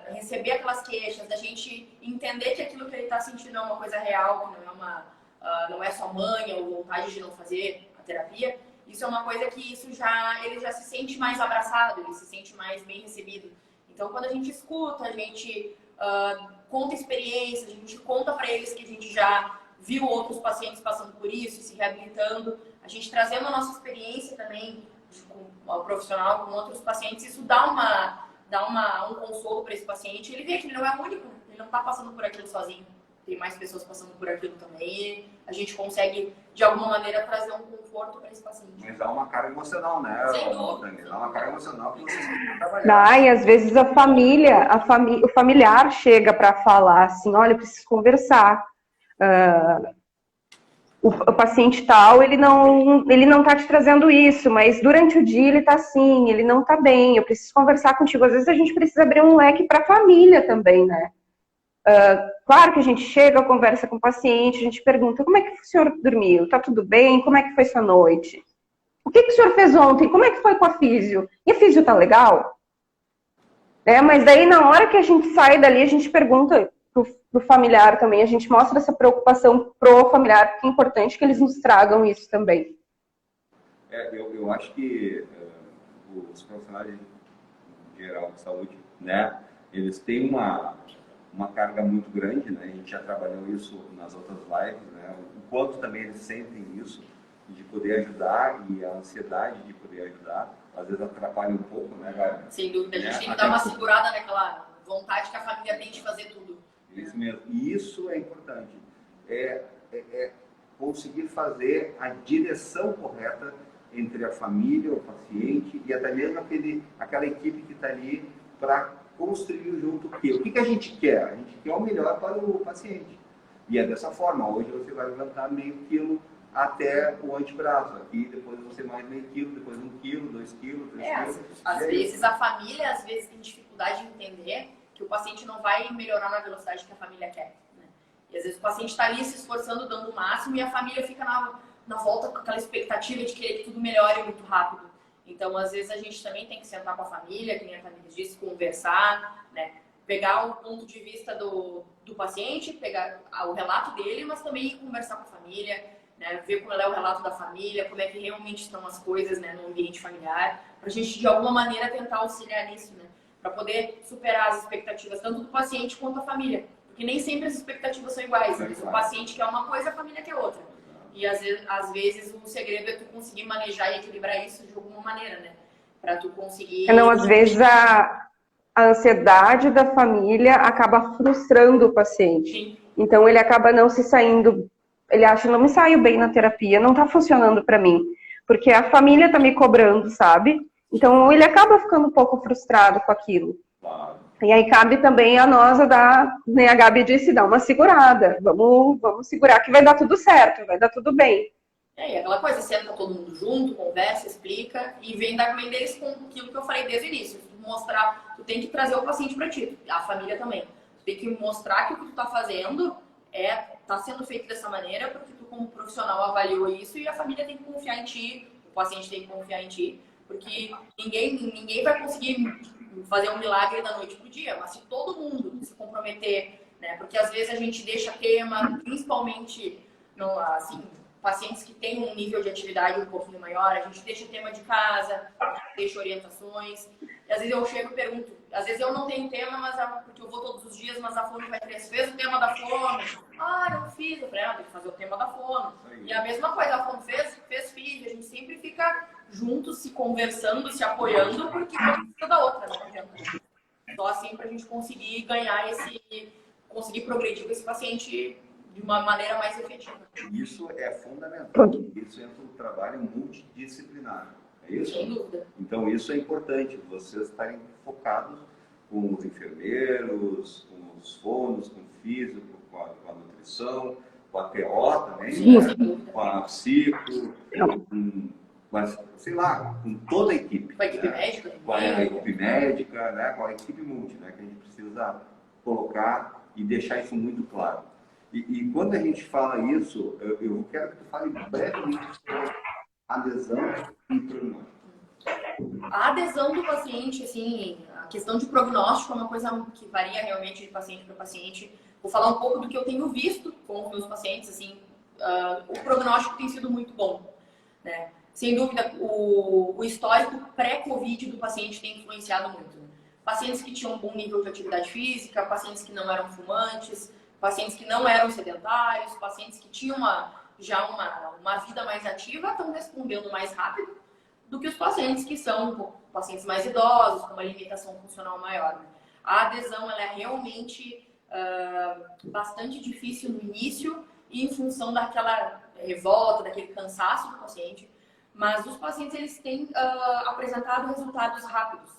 receber aquelas queixas, da gente entender que aquilo que ele está sentindo é uma coisa real, que não é só manha ou vontade de não fazer a terapia. Isso é uma coisa que ele já se sente mais abraçado, ele se sente mais bem recebido. Então, quando a gente escuta, a gente conta experiências, a gente conta para eles que a gente já viu outros pacientes passando por isso e se reabilitando, a gente trazendo a nossa experiência também com o profissional, com outros pacientes, isso dá um consolo para esse paciente. Ele vê que ele não é o único, ele não está passando por aquilo sozinho. Tem mais pessoas passando por aquilo também. A gente consegue, de alguma maneira, trazer um conforto para esse paciente. Mas dá uma carga emocional, né? Sem dúvida. Dá uma carga emocional que vocês têm que trabalhar. Dá, e às vezes o familiar chega para falar assim, olha, eu preciso conversar. O paciente tal, ele não tá te trazendo isso, mas durante o dia ele tá assim, ele não tá bem, eu preciso conversar contigo. Às vezes a gente precisa abrir um leque para a família também, né? Claro que a gente chega, conversa com o paciente, a gente pergunta, como é que o senhor dormiu? Tá tudo bem? Como é que foi sua noite? O que o senhor fez ontem? Como é que foi com a físio? E a físio tá legal? Mas daí na hora que a gente sai dali, a gente pergunta pro familiar também, a gente mostra essa preocupação pro familiar, porque é importante que eles nos tragam isso também. Eu acho que os profissionais em geral de saúde, né, eles têm uma carga muito grande, né, a gente já trabalhou isso nas outras lives, né, o quanto também eles sentem isso, de poder ajudar e a ansiedade de poder ajudar, às vezes atrapalha um pouco, né, Gabi? Sem dúvida, a gente tem que dar uma segurada naquela vontade que a família tem de fazer tudo. Isso mesmo. E isso é importante. É conseguir fazer a direção correta entre a família, o paciente e até mesmo aquela equipe que está ali para construir junto o quê? O que a gente quer? A gente quer o melhor para o paciente. E é dessa forma. Hoje você vai levantar meio quilo até o antebraço. Aqui depois você mais meio quilo, depois 1 quilo, 2 quilos, 3 quilos. Às vezes a família tem dificuldade de entender que o paciente não vai melhorar na velocidade que a família quer, né? E às vezes o paciente está ali se esforçando, dando o máximo, e a família fica na volta com aquela expectativa de querer que tudo melhore muito rápido. Então, às vezes, a gente também tem que sentar com a família, que nem a Tamires disse, conversar, né? Pegar o ponto de vista do paciente, pegar o relato dele, mas também conversar com a família, né? Ver qual é o relato da família, como é que realmente estão as coisas, né, no ambiente familiar, para a gente, de alguma maneira, tentar auxiliar nisso, né? Para poder superar as expectativas tanto do paciente quanto da família. Porque nem sempre as expectativas são iguais. Às vezes o paciente quer uma coisa, a família quer outra. E às vezes o segredo é tu conseguir manejar e equilibrar isso de alguma maneira, né? Para tu conseguir... Às vezes a ansiedade da família acaba frustrando o paciente. Sim. Então ele acaba não se saindo... Ele acha, não me saio bem na terapia, não tá funcionando para mim. Porque a família tá me cobrando, sabe? Então, ele acaba ficando um pouco frustrado com aquilo. Claro. E aí cabe também a nós, né, a Gabi disse, dar uma segurada. Vamos segurar que vai dar tudo certo, vai dar tudo bem. E aquela coisa, senta todo mundo junto, conversa, explica e vem dar também deles com aquilo que eu falei desde o início. Mostrar, tu tem que trazer o paciente para ti, a família também. Tu tem que mostrar que o que tu tá fazendo tá sendo feito dessa maneira, porque tu como profissional avaliou isso e a família tem que confiar em ti, o paciente tem que confiar em ti. Porque ninguém vai conseguir fazer um milagre da noite pro dia, mas se todo mundo se comprometer, né? Porque às vezes a gente deixa tema, principalmente assim, pacientes que têm um nível de atividade um pouquinho maior, a gente deixa tema de casa, deixa orientações. E às vezes eu chego e pergunto, às vezes eu não tenho tema, porque eu vou todos os dias, mas a fono vai ter. Fez o tema da fono? Não fiz. Eu falei, tem que fazer o tema da fono. E a mesma coisa, a fono fiz, fiz. A gente sempre fica juntos, se conversando, se apoiando, porque uma precisa da outra, né? Só assim pra gente conseguir ganhar conseguir progredir com esse paciente de uma maneira mais efetiva. Isso é fundamental. Isso entra no trabalho multidisciplinar. É isso? Sem dúvida. Então, isso é importante, vocês estarem focados com os enfermeiros, com os fonos, com o físico, com a nutrição, com a TO também, Sim, né? Com a psico, sei lá, com toda a equipe. Com a equipe né? médica. Com a equipe médica, né? Com a equipe multi, né? Que a gente precisa colocar e deixar isso muito claro. E quando a gente fala isso, eu quero que tu fale brevemente sobre adesão e problema. A adesão do paciente, assim, questão de prognóstico é uma coisa que varia realmente de paciente para paciente. Vou falar um pouco do que eu tenho visto com os meus pacientes, assim, o prognóstico tem sido muito bom, né? Sem dúvida, o histórico pré-Covid do paciente tem influenciado muito. Pacientes que tinham um bom nível de atividade física, pacientes que não eram fumantes, pacientes que não eram sedentários, pacientes que tinham já uma vida mais ativa, estão respondendo mais rápido do que os pacientes que são pacientes mais idosos, com uma limitação funcional maior. A adesão ela é realmente bastante difícil no início e em função daquela revolta, daquele cansaço do paciente, mas os pacientes eles têm apresentado resultados rápidos,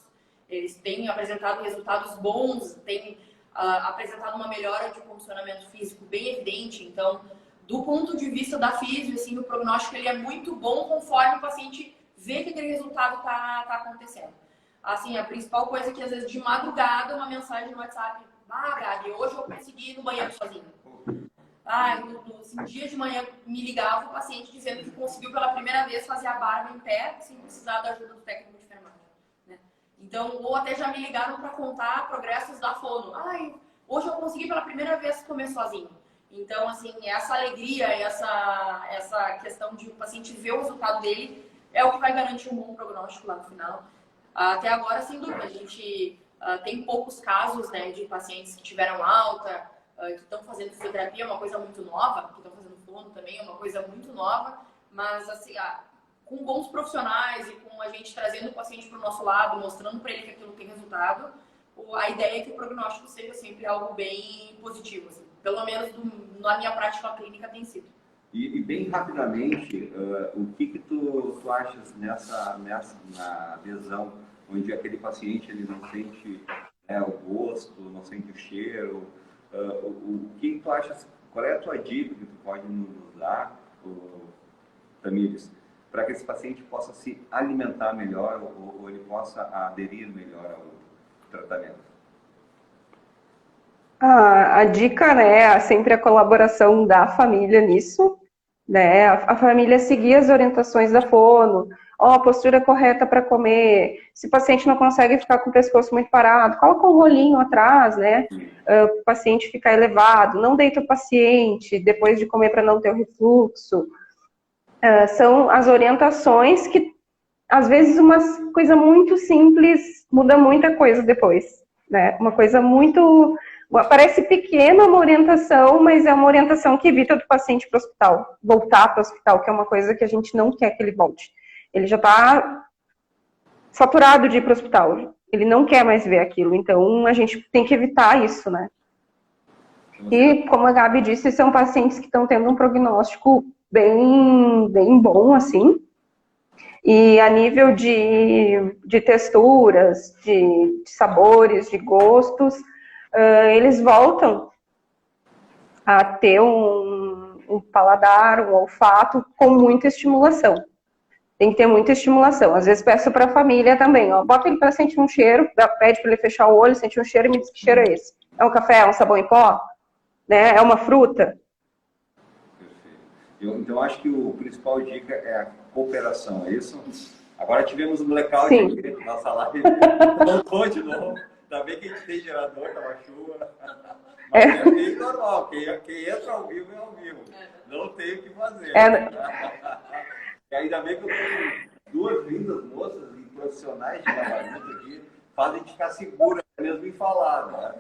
eles têm apresentado resultados bons, têm apresentado uma melhora de condicionamento físico bem evidente. Então, do ponto de vista da físio, assim, o prognóstico ele é muito bom conforme o paciente vê que aquele resultado está acontecendo. Assim, a principal coisa é que às vezes de madrugada uma mensagem no WhatsApp: ah, Gabi, hoje eu consegui ir no banheiro sozinho. No dia de manhã me ligava o paciente dizendo que conseguiu pela primeira vez fazer a barba em pé sem precisar da ajuda do técnico de enfermagem, né? Então, ou até já me ligaram para contar progressos da fono. Hoje eu consegui pela primeira vez comer sozinho. Então, assim, essa alegria, essa questão de o paciente ver o resultado dele é o que vai garantir um bom prognóstico lá no final. Até agora, sem dúvida, a gente tem poucos casos, né, de pacientes que tiveram alta, que estão fazendo fisioterapia, é uma coisa muito nova, que estão fazendo fono também, é uma coisa muito nova, mas assim, com bons profissionais e com a gente trazendo o paciente para o nosso lado, mostrando para ele que aquilo tem resultado, a ideia é que o prognóstico seja sempre algo bem positivo, assim. Pelo menos na minha prática clínica tem sido. E bem rapidamente, o que tu achas na adesão, onde aquele paciente ele não sente o gosto, não sente o cheiro, o que tu achas, qual é a tua dica que tu pode nos dar, Tamires, para que esse paciente possa se alimentar melhor ou ele possa aderir melhor ao tratamento? A dica, né, é sempre a colaboração da família nisso, né, a família seguir as orientações da fono, a postura correta para comer, se o paciente não consegue ficar com o pescoço muito parado, coloca um rolinho atrás, né, o paciente ficar elevado, não deita o paciente depois de comer para não ter o refluxo. São as orientações que, às vezes, uma coisa muito simples muda muita coisa depois, né, uma coisa muito... Parece pequena uma orientação, mas é uma orientação que evita do paciente para o hospital, voltar para o hospital, que é uma coisa que a gente não quer que ele volte. Ele já está saturado de ir para o hospital, ele não quer mais ver aquilo, então a gente tem que evitar isso, né? E, como a Gabi disse, são pacientes que estão tendo um prognóstico bem bom, assim, e a nível de texturas, de sabores, de gostos, eles voltam a ter um paladar, um olfato com muita estimulação. Tem que ter muita estimulação. Às vezes peço para a família também, bota ele para sentir um cheiro, pede para ele fechar o olho, sentir um cheiro e me diz que cheiro é esse. É um café, é um sabão em pó? Né? É uma fruta? Perfeito. Então acho que o principal dica é a cooperação, é isso? Agora tivemos um blackout aqui na nossa live. Voltou de novo. Ainda bem que a gente tem gerador, tava chuva. Mas é bem normal, quem entra ao vivo é ao vivo. Não tem o que fazer. E ainda bem que eu tenho duas lindas moças e profissionais de trabalho aqui, fazem a gente ficar segura mesmo em falar, né?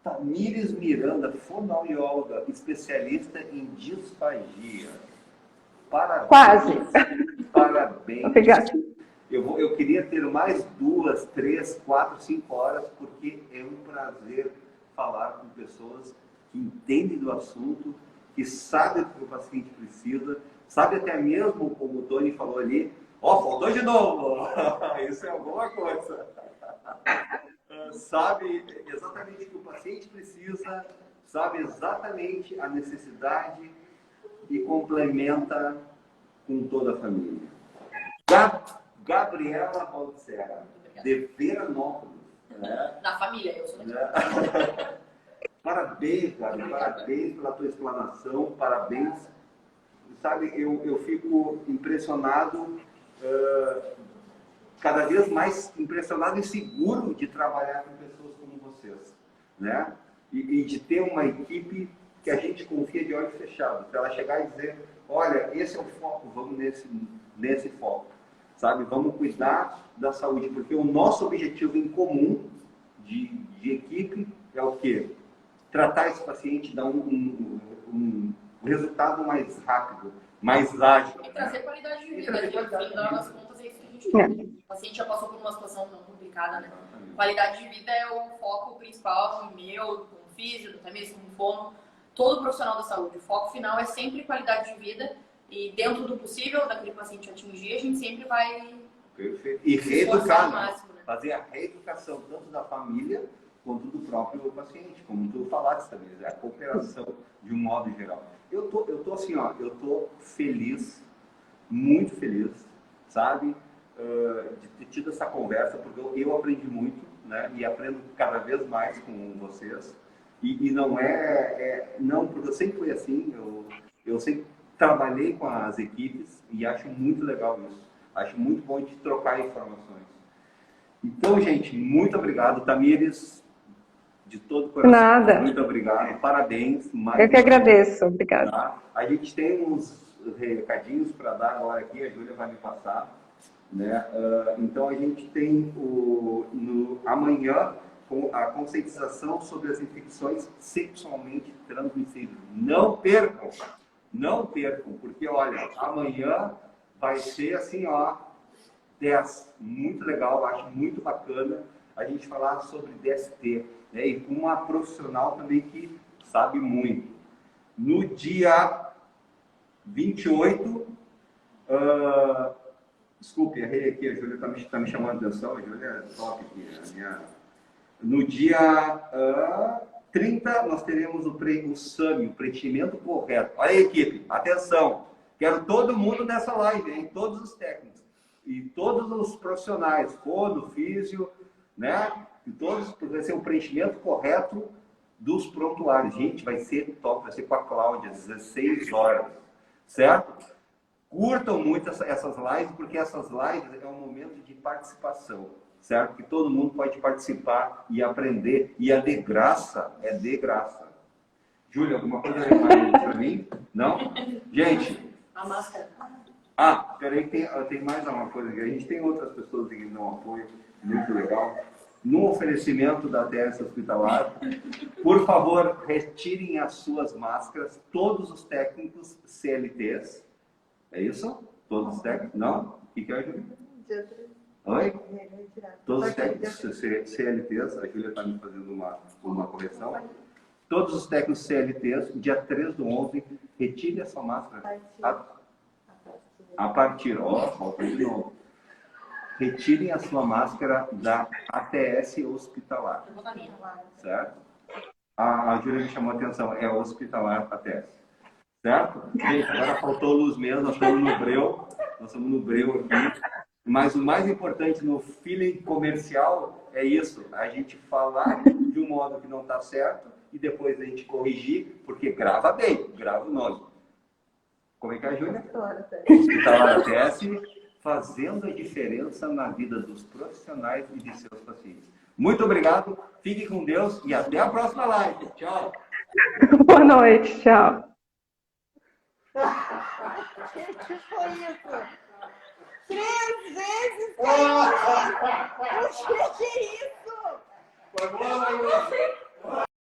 Tamires Miranda, fonoaudióloga, especialista em disfagia. Parabéns. Quase. Parabéns. Obrigada. Eu queria ter mais 2, 3, 4, 5 horas, porque é um prazer falar com pessoas que entendem do assunto, que sabem o que o paciente precisa, sabe até mesmo, como o Tony falou ali, faltou de novo, isso é alguma coisa. Sabe exatamente o que o paciente precisa, sabe exatamente a necessidade e complementa com toda a família. Gabriela Baltzera, de Veranópolis. Né? Da família, eu sou da Parabéns, Gabi, parabéns pela tua explanação, parabéns. Sabe, eu fico impressionado cada vez mais impressionado e seguro de trabalhar com pessoas como vocês, né? E de ter uma equipe que a gente confia de olhos fechados, para ela chegar e dizer, olha, esse é o foco, vamos nesse foco, sabe? Vamos cuidar da saúde, porque o nosso objetivo em comum de equipe é o quê? Tratar esse paciente, dar um resultado mais rápido, mais ágil. E trazer qualidade de vida, trazer que no qualidade de final vida. das contas é isso que a gente quer. O paciente já passou por uma situação tão complicada, né? Qualidade de vida é o foco principal, meu, como físico, também como fono, todo profissional da saúde. O foco final é sempre qualidade de vida e dentro do possível, daquele paciente atingir, a gente sempre vai Perfeito. E se esforçar ao reeducar, né? máximo, né? Fazer a reeducação tanto da família quanto do próprio paciente, como tu falaste também, a cooperação de um modo geral. Eu tô assim, ó, eu tô feliz, muito feliz, sabe, de ter tido essa conversa, porque eu aprendi muito, né, e aprendo cada vez mais com vocês, e não não, porque eu sempre fui assim, eu sempre trabalhei com as equipes e acho muito legal isso, acho muito bom de trocar informações. Então, gente, muito obrigado, Tamires, de todo o coração. Nada. Muito obrigado, parabéns. Eu que agradeço, obrigada. Tá? A gente tem uns recadinhos para dar agora aqui, a Júlia vai me passar, né? Então a gente tem amanhã a conscientização sobre as infecções sexualmente transmissíveis. Não percam, porque olha, amanhã vai ser assim, ó, 10, muito legal, acho muito bacana a gente falar sobre DST, né? E com uma profissional também que sabe muito. No dia 28, desculpe, errei aqui, a Júlia está me chamando a atenção, a Júlia é top aqui. No dia 30, nós teremos o SAMI, o preenchimento correto. Olha aí, equipe, atenção, quero todo mundo nessa live, hein? Todos os técnicos e todos os profissionais, fono, físio, né? E todos, vai ser o preenchimento correto dos prontuários. Gente, vai ser top, vai ser com a Cláudia, às 16 horas, certo? Curtam muito essas lives, porque essas lives é um momento de participação, certo? Que todo mundo pode participar e aprender, e é de graça, Júlia, alguma coisa mais para mim? Não? Gente... A máscara. Peraí, tem mais uma coisa aqui. A gente tem outras pessoas que dão apoio, muito legal. No oferecimento da ATS Hospitalar, por favor, retirem as suas máscaras, todos os técnicos CLTs. É isso? Todos os técnicos? Não? O que é, Júlia? Oi? Todos os técnicos CLTs, a Júlia está me fazendo uma correção. Todos os técnicos CLTs, dia 3/11, retirem a sua máscara. A partir, volta de novo. Retirem a sua máscara da ATS Hospitalar. Certo? A Júlia me chamou a atenção, é Hospitalar ATS. Certo? Gente, agora faltou luz mesmo, nós estamos no breu aqui. Mas o mais importante no feeling comercial é isso, a gente falar de um modo que não está certo e depois a gente corrigir, porque grava bem, grava o nome. Como é que é, Júlia? Hospitalar ATS, fazendo a diferença na vida dos profissionais e de seus pacientes. Muito obrigado, fique com Deus e até a próxima live. Tchau. Boa noite, tchau. O que foi isso? 3 vezes, cara! O que é isso? Foi boa, Maíra.